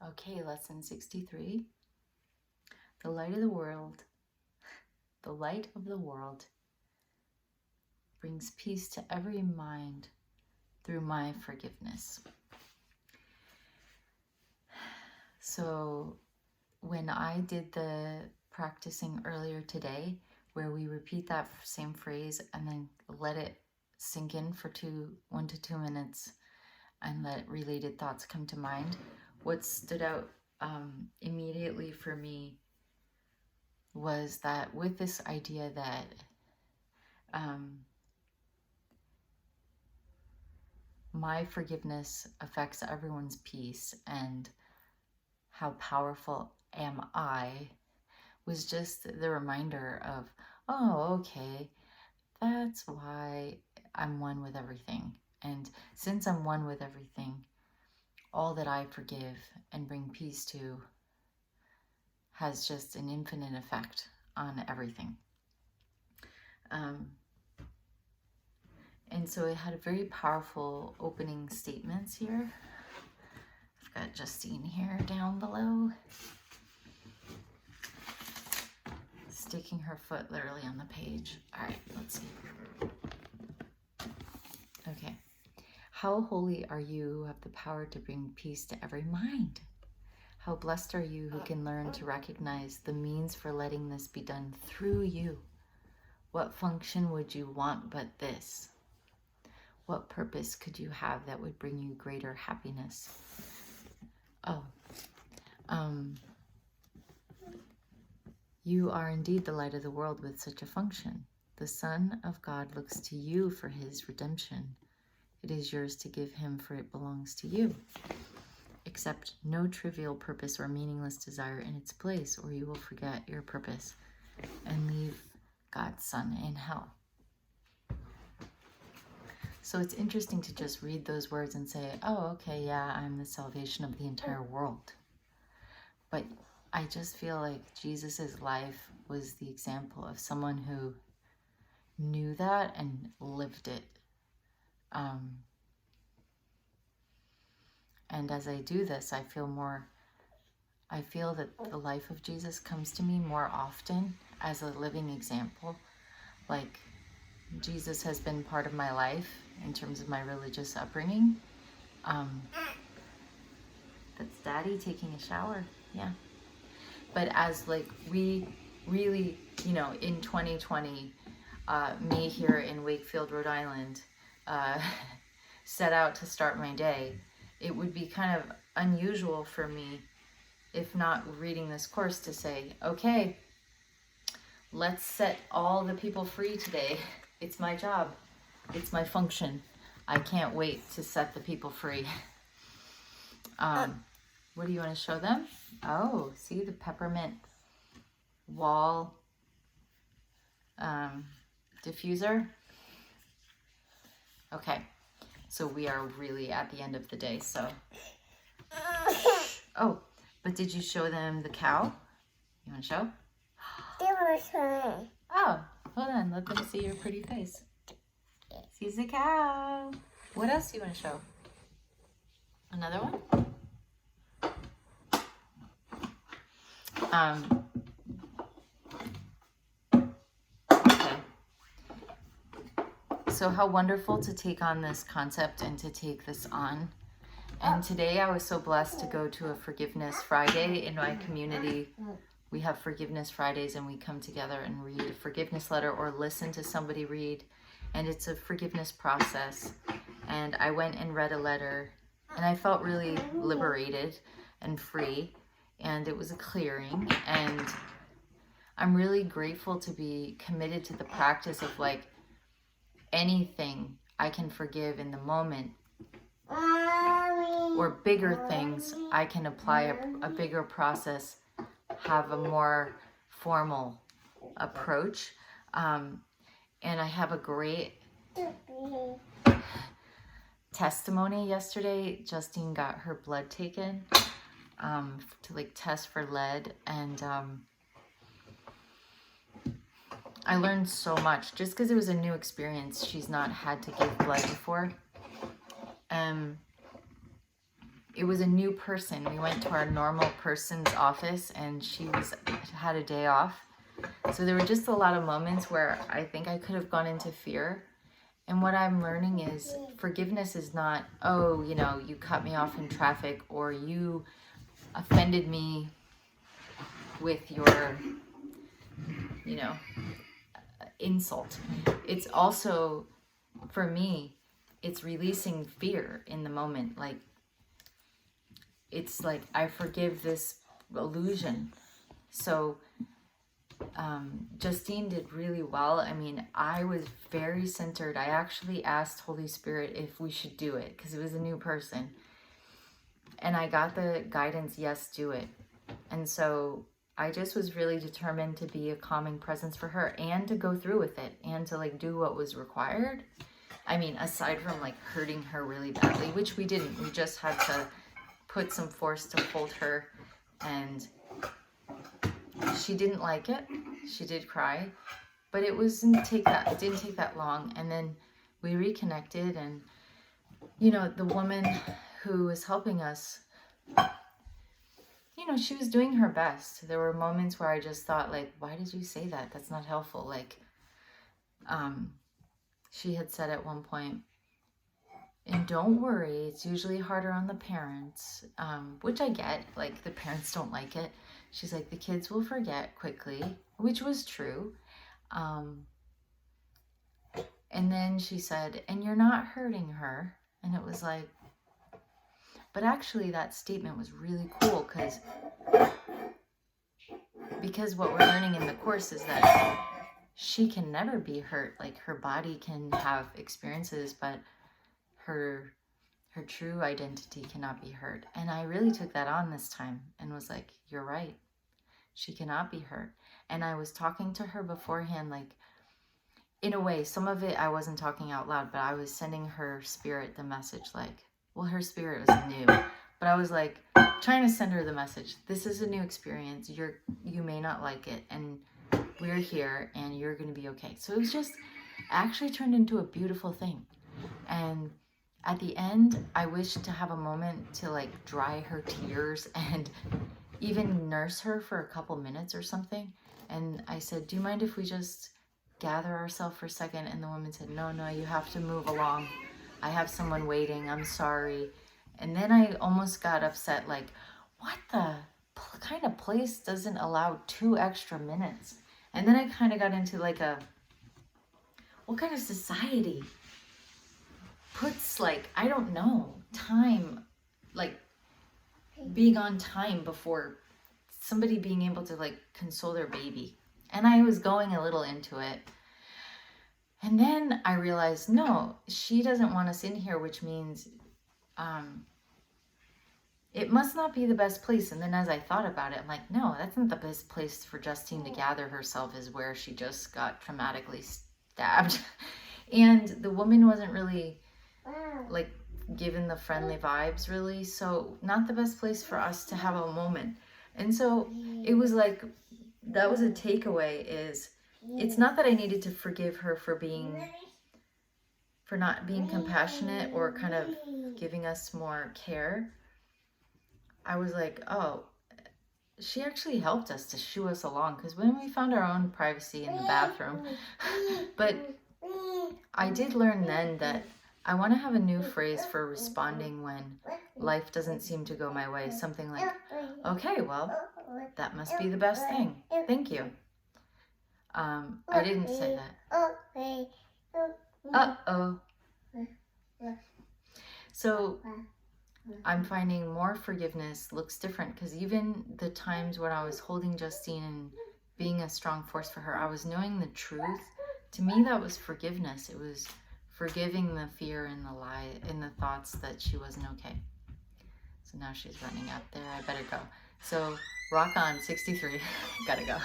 Okay, lesson 63. The light of the world brings peace to every mind through my forgiveness. So when I did the practicing earlier today, where we repeat that same phrase and then let it sink in for 1 to 2 minutes and let related thoughts come to mind, what stood out immediately for me was that with this idea that my forgiveness affects everyone's peace and how powerful am I was just the reminder of, oh, okay, that's why I'm one with everything. And since I'm one with everything, all that I forgive and bring peace to has just an infinite effect on everything. And so it had a very powerful opening statements here. I've got Justine here down below, sticking her foot literally on the page. All right, let's see. Okay. How holy are you who have the power to bring peace to every mind? How blessed are you who can learn to recognize the means for letting this be done through you. What function would you want but this? What purpose could you have that would bring you greater happiness? You are indeed the light of the world with such a function. The Son of God looks to you for his redemption. It is yours to give him, for it belongs to you. Accept no trivial purpose or meaningless desire in its place, or you will forget your purpose and leave God's Son in hell. So it's interesting to just read those words and say, oh, okay, yeah, I'm the salvation of the entire world. But I just feel like Jesus's life was the example of someone who knew that and lived it. And as I do this, I feel that the life of Jesus comes to me more often as a living example. Like, Jesus has been part of my life in terms of my religious upbringing. That's Daddy taking a shower, yeah. But as like we really, in 2020, me here in Wakefield, Rhode Island, set out to start my day, it would be kind of unusual for me, if not reading this course, to say, okay, let's set all the people free today. It's my job. It's my function. I can't wait to set the people free. What do you want to show them? Oh, see the peppermint wall diffuser? Okay, so we are really at the end of the day, so. Oh, but did you show them the cow? You want to show? Oh, hold on, let them see your pretty face. Sees the cow. What else do you want to show? Another one? Okay. So how wonderful to take on this concept and to take this on. And today I was so blessed to go to a Forgiveness Friday in my community. We have Forgiveness Fridays and we come together and read a forgiveness letter or listen to somebody read. And it's a forgiveness process. And I went and read a letter and I felt really liberated and free. And it was a clearing. And I'm really grateful to be committed to the practice of like anything I can forgive in the moment, or bigger things I can apply a bigger process, have a more formal approach. And I have a great testimony yesterday. Justine got her blood taken to like test for lead, and I learned so much just because it was a new experience. She's not had to give blood before. it was a new person. We went to our normal person's office and she had a day off. So there were just a lot of moments where I think I could have gone into fear. And what I'm learning is forgiveness is not, oh, you know, you cut me off in traffic or you offended me with your, you know, insult. It's also, for me, it's releasing fear in the moment. Like, it's like, I forgive this illusion. So Justine did really well. I mean, I was very centered. I actually asked Holy Spirit if we should do it because it was a new person. And I got the guidance, yes, do it. And so I just was really determined to be a calming presence for her and to go through with it and to like do what was required. I mean, aside from like hurting her really badly, which we didn't. We just had to put some force to hold her, and she didn't like it. She did cry, but it didn't take that long. And then we reconnected, and you know, the woman who was helping us, you know, she was doing her best. There were moments where I just thought, like, why did you say that? That's not helpful. Like, she had said at one point, and don't worry, it's usually harder on the parents, which I get, like the parents don't like it. She's like, the kids will forget quickly, which was true. And then she said, and you're not hurting her. And it was like, but actually that statement was really cool because what we're learning in the course is that she can never be hurt. Like, her body can have experiences, but her true identity cannot be hurt. And I really took that on this time and was like, you're right. She cannot be hurt. And I was talking to her beforehand, like, in a way, some of it I wasn't talking out loud, but I was sending her spirit the message, like, well, her spirit was new, but I was like trying to send her the message. This is a new experience. You may not like it, and we're here, and you're going to be okay. So it was just actually turned into a beautiful thing. And at the end, I wished to have a moment to like dry her tears and even nurse her for a couple minutes or something. And I said, do you mind if we just gather ourselves for a second? And the woman said, no, you have to move along. I have someone waiting. I'm sorry. And then I almost got upset, like, what the kind of place doesn't allow 2 extra minutes? And then I kind of got into like what kind of society puts, like, I don't know, time, like being on time before somebody being able to like console their baby. And I was going a little into it. And then I realized, no, she doesn't want us in here, which means it must not be the best place. And then as I thought about it, I'm like, no, that's not the best place for Justine to gather herself, is where she just got traumatically stabbed. And the woman wasn't really like given the friendly vibes, really. So not the best place for us to have a moment. And so it was like, that was a takeaway, is it's not that I needed to forgive her for not being compassionate or kind of giving us more care. I was like, oh, she actually helped us to shoo us along, because when we found our own privacy in the bathroom. But I did learn then that I want to have a new phrase for responding when life doesn't seem to go my way. Something like, okay, well, that must be the best thing. Thank you. I didn't say that. Uh-oh. So I'm finding more forgiveness looks different, because even the times when I was holding Justine and being a strong force for her, I was knowing the truth. To me, that was forgiveness. It was forgiving the fear and the lie and the thoughts that she wasn't okay. So now she's running up there. I better go. So rock on, 63. Gotta go.